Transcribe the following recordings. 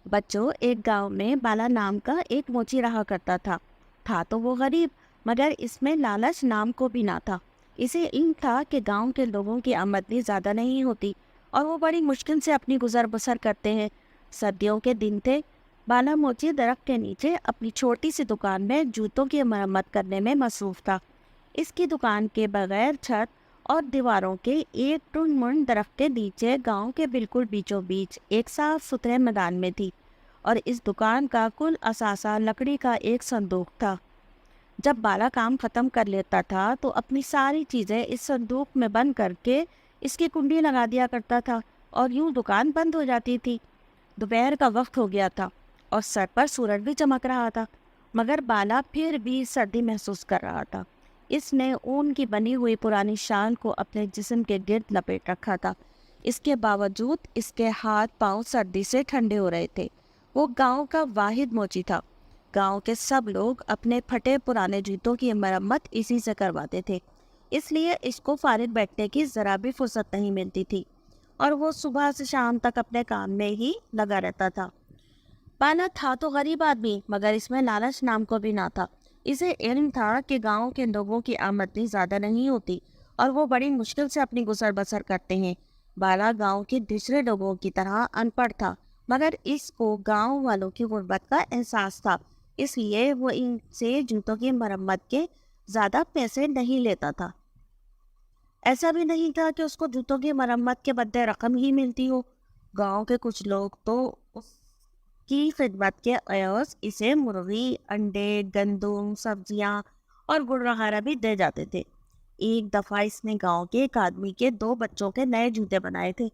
بچوں، ایک گاؤں میں بالا نام کا ایک موچی رہا کرتا تھا تو وہ غریب، مگر اس میں لالچ نام کو بھی نہ تھا۔ اسے علم تھا کہ گاؤں کے لوگوں کی آمدنی زیادہ نہیں ہوتی اور وہ بڑی مشکل سے اپنی گزر بسر کرتے ہیں۔ سردیوں کے دن تھے۔ بالا موچی درخت کے نیچے اپنی چھوٹی سی دکان میں جوتوں کی مرمت کرنے میں مصروف تھا۔ اس کی دکان کے بغیر چھت اور دیواروں کے ایک ٹن من درخت کے نیچے گاؤں کے بالکل بیچوں بیچ ایک صاف ستھرے میدان میں تھی، اور اس دکان کا کل اثاثہ لکڑی کا ایک صندوق تھا۔ جب بالا کام ختم کر لیتا تھا تو اپنی ساری چیزیں اس صندوق میں بند کر کے اس کی کنڈی لگا دیا کرتا تھا، اور یوں دکان بند ہو جاتی تھی۔ دوپہر کا وقت ہو گیا تھا اور سر پر سورج بھی چمک رہا تھا، مگر بالا پھر بھی سردی محسوس کر رہا تھا۔ اس نے اون کی بنی ہوئی پرانی شال کو اپنے جسم کے گرد لپیٹ رکھا تھا۔ اس کے باوجود اس کے ہاتھ پاؤں سردی سے ٹھنڈے ہو رہے تھے۔ وہ گاؤں کا واحد موچی تھا۔ گاؤں کے سب لوگ اپنے پھٹے پرانے جوتوں کی مرمت اسی سے کرواتے تھے، اس لیے اس کو فارغ بیٹھنے کی ذرا بھی فرصت نہیں ملتی تھی، اور وہ صبح سے شام تک اپنے کام میں ہی لگا رہتا تھا۔ بالا تھا تو غریب آدمی، مگر اس میں لالچ نام کو بھی نہ تھا۔ اسے علم تھا کہ گاؤں کے لوگوں کی آمدنی زیادہ نہیں ہوتی اور وہ بڑی مشکل سے اپنی گزر بسر کرتے ہیں۔ بالا گاؤں کے دوسرے لوگوں کی طرح ان پڑھ تھا، مگر اس کو گاؤں والوں کی غربت کا احساس تھا، اس لیے وہ ان سے جوتوں کی مرمت کے زیادہ پیسے نہیں لیتا تھا۔ ایسا بھی نہیں تھا کہ اس کو جوتوں کی مرمت کے بدلے رقم ہی ملتی ہو۔ گاؤں کے کچھ لوگ تو اس کی خدمت کے عوض اسے مرغی، انڈے، گندم، سبزیاں اور گڑ وغیرہ بھی دے جاتے تھے۔ ایک دفعہ اس نے گاؤں کے ایک آدمی کے 2 بچوں کے نئے جوتے بنائے تھے،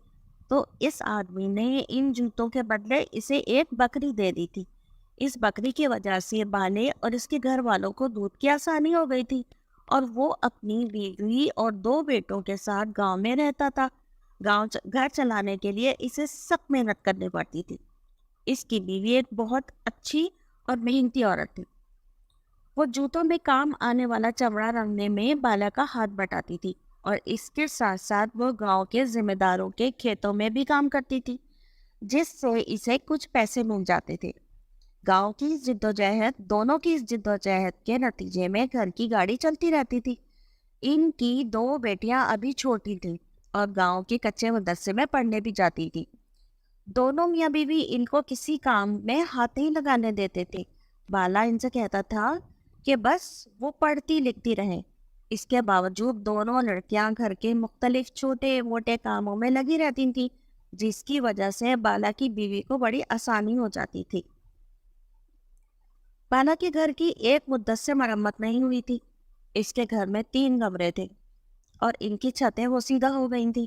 تو اس آدمی نے ان جوتوں کے بدلے اسے ایک بکری دے دی تھی۔ اس بکری کی وجہ سے بالے اور اس کے گھر والوں کو دودھ کی آسانی ہو گئی تھی، اور وہ اپنی بیوی اور 2 بیٹوں کے ساتھ گاؤں میں رہتا تھا۔ گھر چلانے کے لیے اسے سخت محنت کرنی پڑتی تھی۔ اس کی بیوی ایک بہت اچھی اور محنتی عورت تھی۔ وہ جوتوں میں کام آنے والا چمڑا رنگنے میں بالا کا ہاتھ بٹاتی تھی، اور اس کے ساتھ ساتھ وہ گاؤں کے ذمہ داروں کے کھیتوں میں بھی کام کرتی تھی، جس سے اسے کچھ پیسے مل جاتے تھے۔ گاؤں کی جدوجہد دونوں کی اس جدوجہد کے نتیجے میں گھر کی گاڑی چلتی رہتی تھی۔ ان کی 2 بیٹیاں ابھی چھوٹی تھیں اور گاؤں کے کچے مدرسے میں پڑھنے بھی جاتی تھی۔ دونوں میاں بیوی ان کو کسی کام میں ہاتھ نہیں لگانے دیتے تھے۔ بالا ان سے کہتا تھا کہ بس وہ پڑھتی لکھتی رہیں۔ اس کے باوجود دونوں لڑکیاں گھر کے مختلف چھوٹے موٹے کاموں میں لگی رہتی تھیں، جس کی وجہ سے بالا کی بیوی کو بڑی آسانی ہو جاتی تھی۔ بالا کے گھر کی ایک مدت سے مرمت نہیں ہوئی تھی۔ اس کے گھر میں 3 کمرے تھے اور ان کی چھتیں وہ سیدھا ہو گئی تھی۔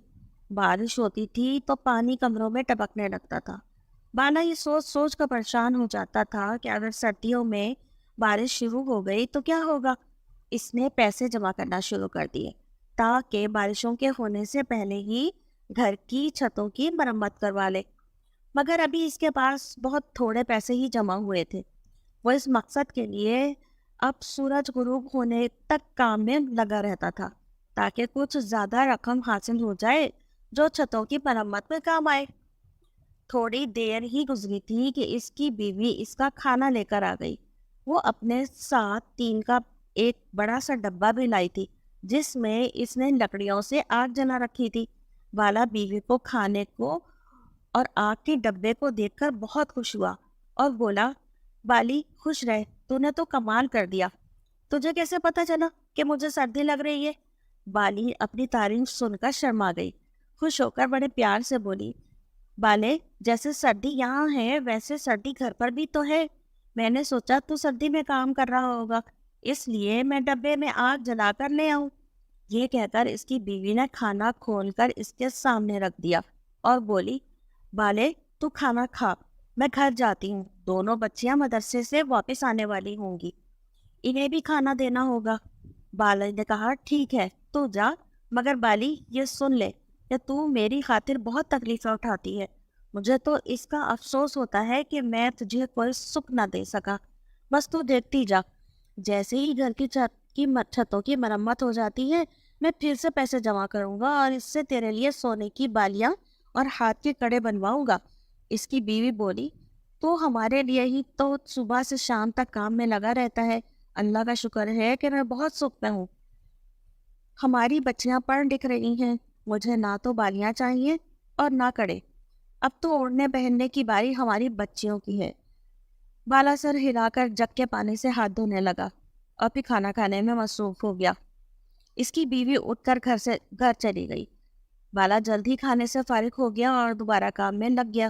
بارش ہوتی تھی تو پانی کمروں میں ٹپکنے لگتا تھا۔ بالا یہ سوچ سوچ کر پریشان ہو جاتا تھا کہ اگر سردیوں میں بارش شروع ہو گئی تو کیا ہوگا۔ اس نے پیسے جمع کرنا شروع کر دیے تاکہ بارشوں کے ہونے سے پہلے ہی گھر کی چھتوں کی مرمت کروا لے، مگر ابھی اس کے پاس بہت تھوڑے پیسے ہی جمع ہوئے تھے۔ وہ اس مقصد کے لیے اب سورج غروب ہونے تک کام میں لگا رہتا تھا تاکہ کچھ زیادہ رقم حاصل ہو جائے جو چھتوں کی مرمت میں کام آئے۔ تھوڑی دیر ہی گزری تھی کہ اس کی بیوی اس کا کھانا لے کر آ گئی۔ وہ اپنے ساتھ 3 کا ایک بڑا سا ڈبہ بھی لائی تھی، جس میں اس نے لکڑیوں سے آگ جلا رکھی تھی۔ بالا بیوی کو کھانے کو اور آگ کے ڈبے کو دیکھ کر بہت خوش ہوا اور بولا، بالی خوش رہ، تو نے تو کمال کر دیا۔ تجھے کیسے پتا چلا کہ مجھے سردی لگ رہی ہے؟ بالی اپنی تعریف سن کر شرما گئی، خوش ہو کر بڑے پیار سے بولی، بالے، جیسے سردی یہاں ہے ویسے سردی گھر پر بھی تو ہے۔ میں نے سوچا تو سردی میں کام کر رہا ہوگا، اس لیے میں ڈبے میں آگ جلا کر لے آؤں۔ یہ کہہ کر اس کی بیوی نے کھانا کھول کر اس کے سامنے رکھ دیا اور بولی، بالے، تو کھانا کھا، میں گھر جاتی ہوں، دونوں بچیاں مدرسے سے واپس آنے والی ہوں گی، انہیں بھی کھانا دینا ہوگا۔ بالے نے کہا، ٹھیک ہے تو جا، مگر بالی یہ سن لے کہ تو میری خاطر بہت تکلیفیں اٹھاتی ہے۔ مجھے تو اس کا افسوس ہوتا ہے کہ میں تجھے کوئی سکھ نہ دے سکا۔ بس تو دیکھتی جا، جیسے ہی گھر کی چھتوں کی مرمت ہو جاتی ہے میں پھر سے پیسے جمع کروں گا اور اس سے تیرے لیے سونے کی بالیاں اور ہاتھ کے کڑے بنواؤں گا۔ اس کی بیوی بولی، تو ہمارے لیے ہی تو صبح سے شام تک کام میں لگا رہتا ہے۔ اللہ کا شکر ہے کہ میں بہت سکھ میں ہوں۔ ہماری بچیاں پڑھ لکھ رہی ہیں، مجھے نہ تو بالیاں چاہیے اور نہ کڑے۔ اب تو اوڑھنے پہننے کی باری ہماری بچیوں کی ہے۔ بالا سر ہلا کر جگ کے پانی سے ہاتھ دھونے لگا اور پھر کھانا کھانے میں مصروف ہو گیا۔ اس کی بیوی اٹھ کر گھر چلی گئی۔ بالا جلد ہی کھانے سے فارغ ہو گیا اور دوبارہ کام میں لگ گیا۔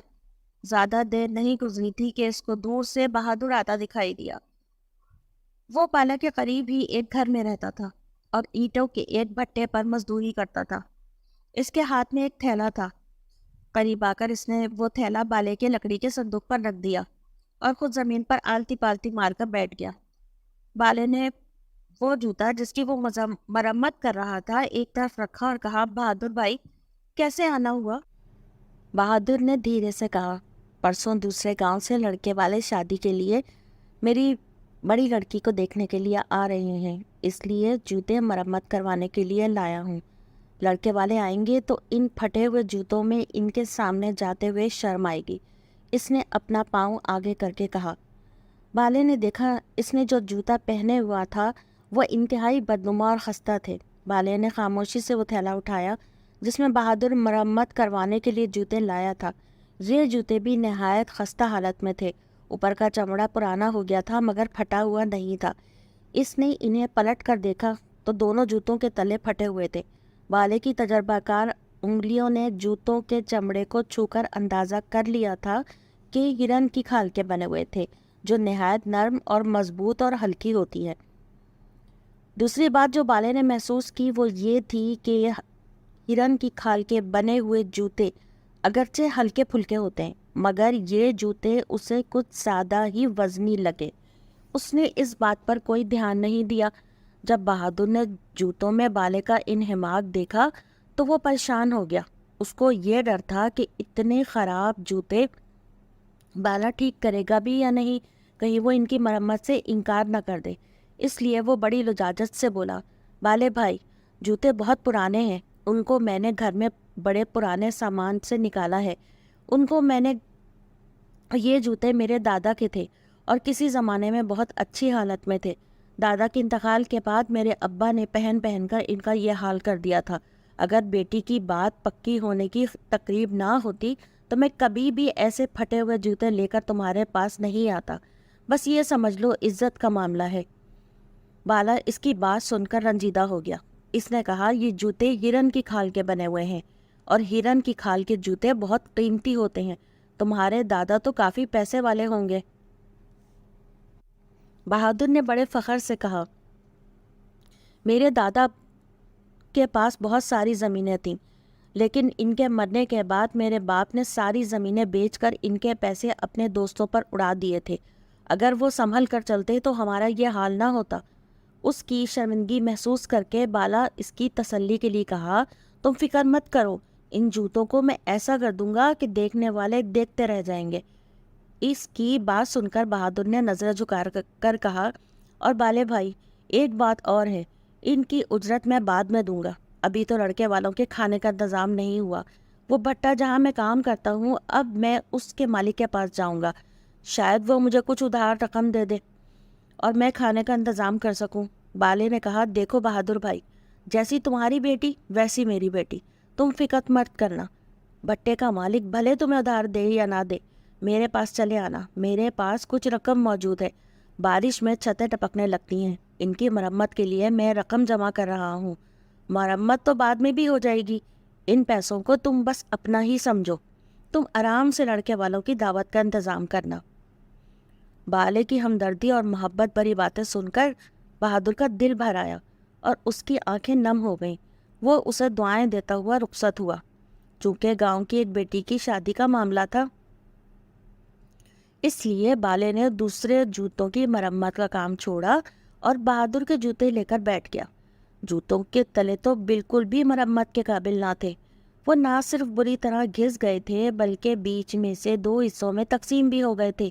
زیادہ دیر نہیں گزری تھی کہ اس کو دور سے بہادر آتا دکھائی دیا۔ وہ بالا کے قریب ہی ایک گھر میں رہتا تھا اور اینٹوں کے ایک بھٹے پر مزدوری کرتا تھا۔ اس کے ہاتھ میں ایک تھیلا تھا۔ قریب آ کر اس نے وہ تھیلا بالے کے لکڑی کے صندوق پر رکھ دیا اور خود زمین پر آلتی پالتی مار کر بیٹھ گیا۔ بالے نے وہ جوتا جس کی وہ مرمت کر رہا تھا ایک طرف رکھا اور کہا، بہادر بھائی کیسے آنا ہوا؟ بہادر نے دھیرے سے کہا، پرسوں دوسرے گاؤں سے لڑکے والے شادی کے لیے میری بڑی لڑکی کو دیکھنے کے لیے آ رہے ہیں، اس لیے جوتے مرمت کروانے کے لیے لایا ہوں۔ لڑکے والے آئیں گے تو ان پھٹے ہوئے جوتوں میں ان کے سامنے جاتے ہوئے شرم آئے گی۔ اس نے اپنا پاؤں آگے کر کے کہا۔ بالے نے دیکھا اس نے جو جوتا پہنے ہوا تھا وہ انتہائی بدنما اور خستہ تھے۔ بالے نے خاموشی سے وہ تھیلا اٹھایا جس میں بہادر مرمت کروانے کے لیے جوتے لایا تھا۔ یہ جوتے بھی نہایت خستہ حالت میں تھے۔ اوپر کا چمڑا پرانا ہو گیا تھا مگر پھٹا ہوا نہیں تھا۔ اس نے انہیں پلٹ کر دیکھا تو دونوں جوتوں کے تلے پھٹے ہوئے تھے۔ بالے کی تجربہ کار انگلیوں نے جوتوں کے چمڑے کو چھو کر اندازہ کر لیا تھا کہ ہرن کی کھال کے بنے ہوئے تھے جو نہایت نرم اور مضبوط اور ہلکی ہوتی ہے۔ دوسری بات جو بالے نے محسوس کی وہ یہ تھی کہ ہرن کی کھال کے بنے ہوئے جوتے اگرچہ ہلکے پھلکے ہوتے ہیں مگر یہ جوتے اسے کچھ زیادہ ہی وزنی لگے۔ اس نے اس بات پر کوئی دھیان نہیں دیا۔ جب بہادر نے جوتوں میں بالے کا انہماک دیکھا تو وہ پریشان ہو گیا۔ اس کو یہ ڈر تھا کہ اتنے خراب جوتے بالا ٹھیک کرے گا بھی یا نہیں، کہیں وہ ان کی مرمت سے انکار نہ کر دے۔ اس لیے وہ بڑی لجاجت سے بولا، بالے بھائی جوتے بہت پرانے ہیں، ان کو میں نے گھر میں بڑے پرانے سامان سے نکالا ہے۔ یہ جوتے میرے دادا کے تھے اور کسی زمانے میں بہت اچھی حالت میں تھے۔ دادا کے انتقال کے بعد میرے ابا نے پہن کر ان کا یہ حال کر دیا تھا۔ اگر بیٹی کی بات پکی ہونے کی تقریب نہ ہوتی تو میں کبھی بھی ایسے پھٹے ہوئے جوتے لے کر تمہارے پاس نہیں آتا۔ بس یہ سمجھ لو عزت کا معاملہ ہے۔ بالا اس کی بات سن کر رنجیدہ ہو گیا۔ اس نے کہا، یہ جوتے ہرن کی کھال کے بنے ہوئے ہیں اور ہرن کی کھال کے جوتے بہت قیمتی ہوتے ہیں۔ تمہارے دادا تو کافی پیسے والے ہوں گے۔ بہادر نے بڑے فخر سے کہا، میرے دادا کے پاس بہت ساری زمینیں تھیں لیکن ان کے مرنے کے بعد میرے باپ نے ساری زمینیں بیچ کر ان کے پیسے اپنے دوستوں پر اڑا دیے تھے۔ اگر وہ سنبھل کر چلتے تو ہمارا یہ حال نہ ہوتا۔ اس کی شرمندگی محسوس کر کے بالا اس کی تسلی کے لیے کہا، تم فکر مت کرو، ان جوتوں کو میں ایسا کر دوں گا کہ دیکھنے والے دیکھتے رہ جائیں گے۔ اس کی بات سن کر بہادر نے نظر جھکا کر کہا، اور بالے بھائی ایک بات اور ہے، ان کی اجرت میں بعد میں دوں گا، ابھی تو لڑکے والوں کے کھانے کا انتظام نہیں ہوا۔ وہ بھٹا جہاں میں کام کرتا ہوں اب میں اس کے مالک کے پاس جاؤں گا، شاید وہ مجھے کچھ ادھار رقم دے دے اور میں کھانے کا انتظام کر سکوں۔ بالے نے کہا، دیکھو بہادر بھائی، جیسی تمہاری بیٹی ویسی میری بیٹی، تم فکر مت کرنا۔ بھٹے کا مالک بھلے تمہیں ادھار دے یا نہ دے، میرے پاس چلے آنا، میرے پاس کچھ رقم موجود ہے۔ بارش میں چھتیں ٹپکنے لگتی ہیں، ان کی مرمت کے لیے میں رقم جمع کر رہا ہوں، مرمت تو بعد میں بھی ہو جائے گی، ان پیسوں کو تم بس اپنا ہی سمجھو، تم آرام سے لڑکے والوں کی دعوت کا انتظام کرنا۔ بالے کی ہمدردی اور محبت بھری باتیں سن کر بہادر کا دل بھر آیا اور اس کی آنکھیں نم ہو گئیں۔ وہ اسے دعائیں دیتا ہوا رخصت ہوا۔ چونکہ گاؤں کی ایک بیٹی کی شادی کا معاملہ تھا اس لیے بالے نے دوسرے جوتوں کی مرمت کا کام چھوڑا اور بہادر کے جوتے لے کر بیٹھ گیا۔ جوتوں کے تلے تو بالکل بھی مرمت کے قابل نہ تھے، وہ نہ صرف بری طرح گھس گئے تھے بلکہ بیچ میں سے 2 حصوں میں تقسیم بھی ہو گئے تھے۔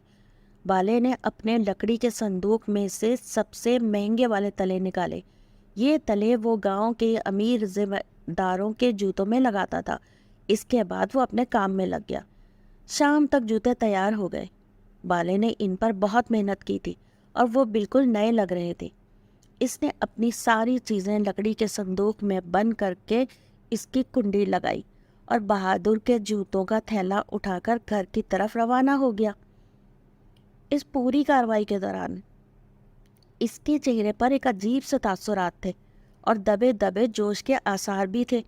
بالے نے اپنے لکڑی کے صندوق میں سے سب سے مہنگے والے تلے نکالے۔ یہ تلے وہ گاؤں کے امیر ذمہ داروں کے جوتوں میں لگاتا تھا۔ اس کے بعد وہ اپنے کام میں لگ گیا۔ شام تک جوتے تیار ہو گئے۔ بالے نے ان پر بہت محنت کی تھی اور وہ بالکل نئے لگ رہے تھے۔ اس نے اپنی ساری چیزیں لکڑی کے صندوق میں بند کر کے اس کی کنڈی لگائی اور بہادر کے جوتوں کا تھیلا اٹھا کر گھر کی طرف روانہ ہو گیا۔ اس پوری کارروائی کے دوران اس کے چہرے پر ایک عجیب سے تاثرات تھے اور دبے دبے جوش کے آثار بھی تھے،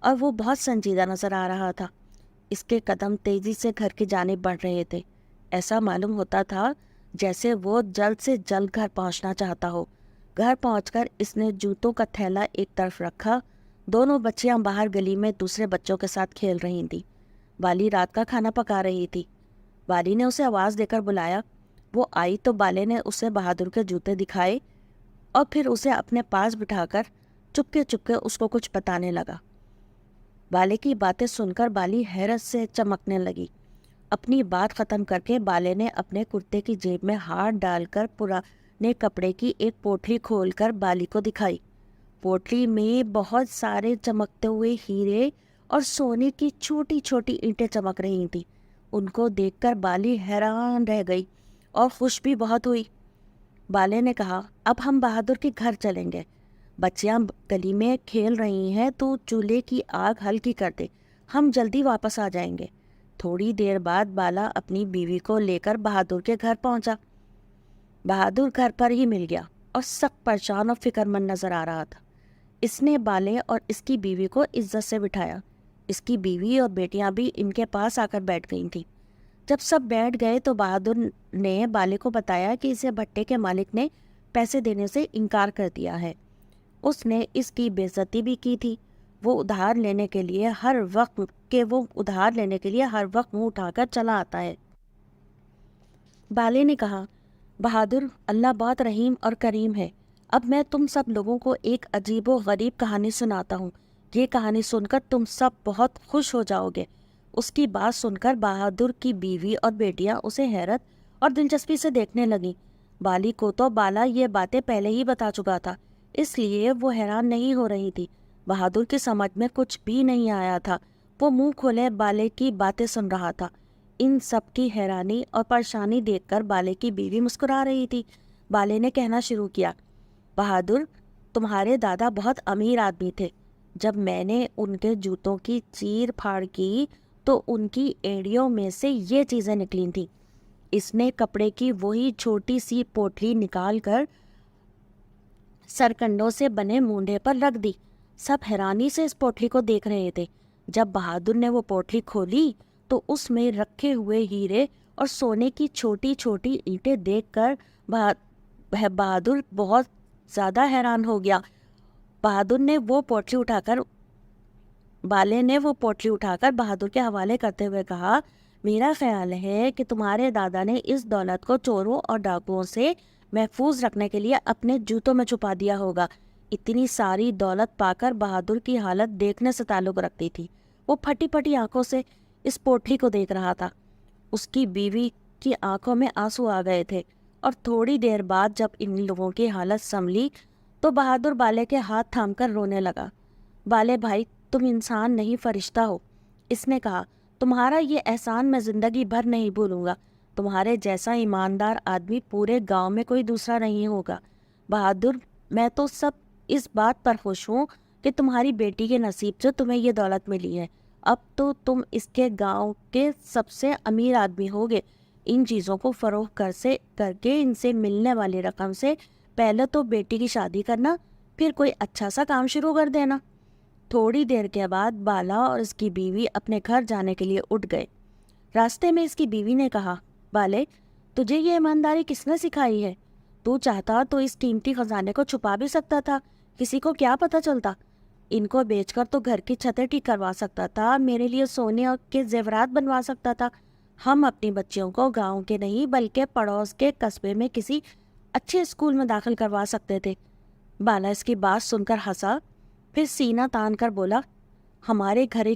اور وہ بہت سنجیدہ نظر آ رہا تھا۔ اس کے قدم تیزی سے گھر کی جانب بڑھ رہے تھے۔ ایسا معلوم ہوتا تھا جیسے وہ جلد سے جلد گھر پہنچنا چاہتا ہو۔ گھر پہنچ کر اس نے جوتوں کا تھیلا ایک طرف رکھا۔ دونوں بچیاں باہر گلی میں دوسرے بچوں کے ساتھ کھیل رہی تھیں۔ بالی رات کا کھانا پکا رہی تھی۔ بالی نے اسے آواز دے کر بلایا۔ وہ آئی تو بالے نے اسے بہادر کے جوتے دکھائے اور پھر اسے اپنے پاس بٹھا کر چپکے چپکے اس کو کچھ بتانے لگا۔ بالے کی باتیں سن کر بالی حیرت سے چمکنے لگی۔ اپنی بات ختم کر کے بالے نے اپنے کرتے کی جیب میں ہاتھ ڈال کر پرانے کپڑے کی ایک پوٹلی کھول کر بالی کو دکھائی۔ پوٹلی میں بہت سارے چمکتے ہوئے ہیرے اور سونے کی چھوٹی چھوٹی اینٹیں چمک رہی تھیں۔ ان کو دیکھ کر بالی حیران رہ گئی اور خوش بھی بہت ہوئی۔ بالے نے کہا، اب ہم بہادر کے گھر چلیں گے۔ بچیاں گلی میں کھیل رہی ہیں تو چولہے کی آگ ہلکی کر دے، ہم جلدی واپس آ جائیں گے۔ تھوڑی دیر بعد بالا اپنی بیوی کو لے کر بہادر کے گھر پہنچا۔ بہادر گھر پر ہی مل گیا اور سخت پریشان اور فکر مند نظر آ رہا تھا۔ اس نے بالے اور اس کی بیوی کو عزت سے بٹھایا۔ اس کی بیوی اور بیٹیاں بھی ان کے پاس آ کر بیٹھ گئی تھیں۔ جب سب بیٹھ گئے تو بہادر نے بالے کو بتایا کہ اسے بھٹے کے مالک نے پیسے دینے سے انکار کر دیا ہے۔ اس نے اس کی بے عزتی بھی کی تھی۔ وہ ادھار لینے کے لیے ہر وقت منہ اٹھا کر چلا آتا ہے۔ بالے نے کہا، بہادر، اللہ بہت رحیم اور کریم ہے۔ اب میں تم سب لوگوں کو ایک عجیب و غریب کہانی سناتا ہوں۔ یہ کہانی سن کر تم سب بہت خوش ہو جاؤ گے۔ اس کی بات سن کر بہادر کی بیوی اور بیٹیاں اسے حیرت اور دلچسپی سے دیکھنے لگیں۔ بالی کو تو بالا یہ باتیں پہلے ہی بتا چکا تھا، اس لیے وہ حیران نہیں ہو رہی تھی۔ بہادر کی سمجھ میں کچھ بھی نہیں آیا تھا۔ وہ منہ کھولے بالے کی باتیں سن رہا تھا۔ ان سب کی حیرانی اور پریشانی دیکھ کر بالے کی بیوی مسکرا رہی تھی۔ بالے نے کہنا شروع کیا، بہادر، تمہارے دادا بہت امیر آدمی تھے۔ جب میں نے ان کے جوتوں کی چیر پھاڑ کی تو ان کی ایڑیوں میں سے یہ چیزیں نکلی تھیں۔ اس نے کپڑے کی وہی چھوٹی سی پوٹلی نکال کر سرکنڈوں سے بنے مونڈے پر رکھ دی۔ سب حیرانی سے اس پوٹلی کو دیکھ رہے تھے۔ جب بہادر نے وہ پوٹلی کھولی تو اس میں رکھے ہوئے ہیرے اور سونے کی چھوٹی چھوٹی اینٹیں دیکھ کر بہادر بہت زیادہ حیران ہو گیا۔ بالے نے وہ پوٹلی اٹھا کر بہادر کے حوالے کرتے ہوئے کہا، میرا خیال ہے کہ تمہارے دادا نے اس دولت کو چوروں اور ڈاکوؤں سے محفوظ رکھنے کے لیے اپنے جوتوں میں چھپا دیا ہوگا۔ اتنی ساری دولت پا کر بہادر کی حالت دیکھنے سے تعلق رکھتی تھی۔ وہ پھٹی پھٹی آنکھوں سے اس پوٹلی کو دیکھ رہا تھا۔ اس کی بیوی کی آنکھوں میں آنسو آ گئے تھے، اور تھوڑی دیر بعد جب ان لوگوں کی حالت سنبھلی تو بہادر بالے کے ہاتھ تھام کر رونے لگا۔ بالے بھائی، تم انسان نہیں فرشتہ ہو، اس نے کہا۔ تمہارا یہ احسان میں زندگی بھر نہیں بھولوں گا۔ تمہارے جیسا ایماندار آدمی پورے گاؤں میں کوئی دوسرا نہیں ہوگا۔ بہادر، میں تو سب اس بات پر خوش ہوں کہ تمہاری بیٹی کے نصیب سے تمہیں یہ دولت ملی ہے۔ اب تو تم اس کے گاؤں کے سب سے امیر آدمی ہوگے۔ ان چیزوں کو فروخت کر کے ان سے ملنے والی رقم سے پہلے تو بیٹی کی شادی کرنا، پھر کوئی اچھا سا کام شروع کر دینا۔ تھوڑی دیر کے بعد بالا اور اس کی بیوی اپنے گھر جانے کے لیے اٹھ گئے۔ راستے میں اس کی بیوی نے کہا، بالے، تجھے یہ ایمانداری کس نے سکھائی ہے؟ تو چاہتا تو اس قیمتی خزانے کو چھپا بھی سکتا تھا، کسی کو کیا پتہ چلتا؟ ان کو بیچ کر تو گھر کی چھتیں ٹھیک کروا سکتا تھا، میرے لیے سونے کے زیورات بنوا سکتا تھا۔ ہم اپنی بچیوں کو گاؤں کے نہیں بلکہ پڑوس کے قصبے میں کسی اچھے اسکول میں داخل کروا سکتے تھے۔ بالا اس کی بات سن کر ہنسا، پھر سینہ تان کر بولا، ہمارے گھر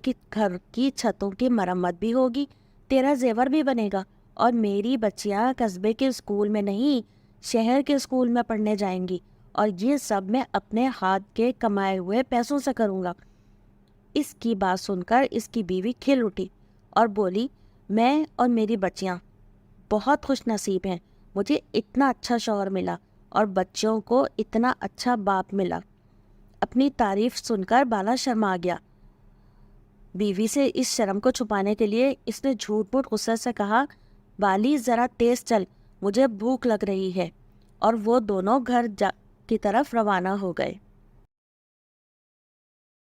کی چھتوں کی مرمت بھی ہوگی، تیرا زیور بھی بنے گا، اور میری بچیاں قصبے کے اسکول میں نہیں شہر کے اسکول میں پڑھنے جائیں گی، اور یہ سب میں اپنے ہاتھ کے کمائے ہوئے پیسوں سے کروں گا۔ اس کی بات سن کر اس کی بیوی کھل اٹھی اور بولی، میں اور میری بچیاں بہت خوش نصیب ہیں، مجھے اتنا اچھا شوہر ملا اور بچوں کو اتنا اچھا باپ ملا۔ اپنی تعریف سن کر بالا شرما گیا۔ بیوی سے اس شرم کو چھپانے کے لیے اس نے جھوٹ موٹ غصے سے کہا، بالی ذرا تیز چل، مجھے بھوک لگ رہی ہے، اور وہ دونوں گھر کی طرف روانہ ہو گئے۔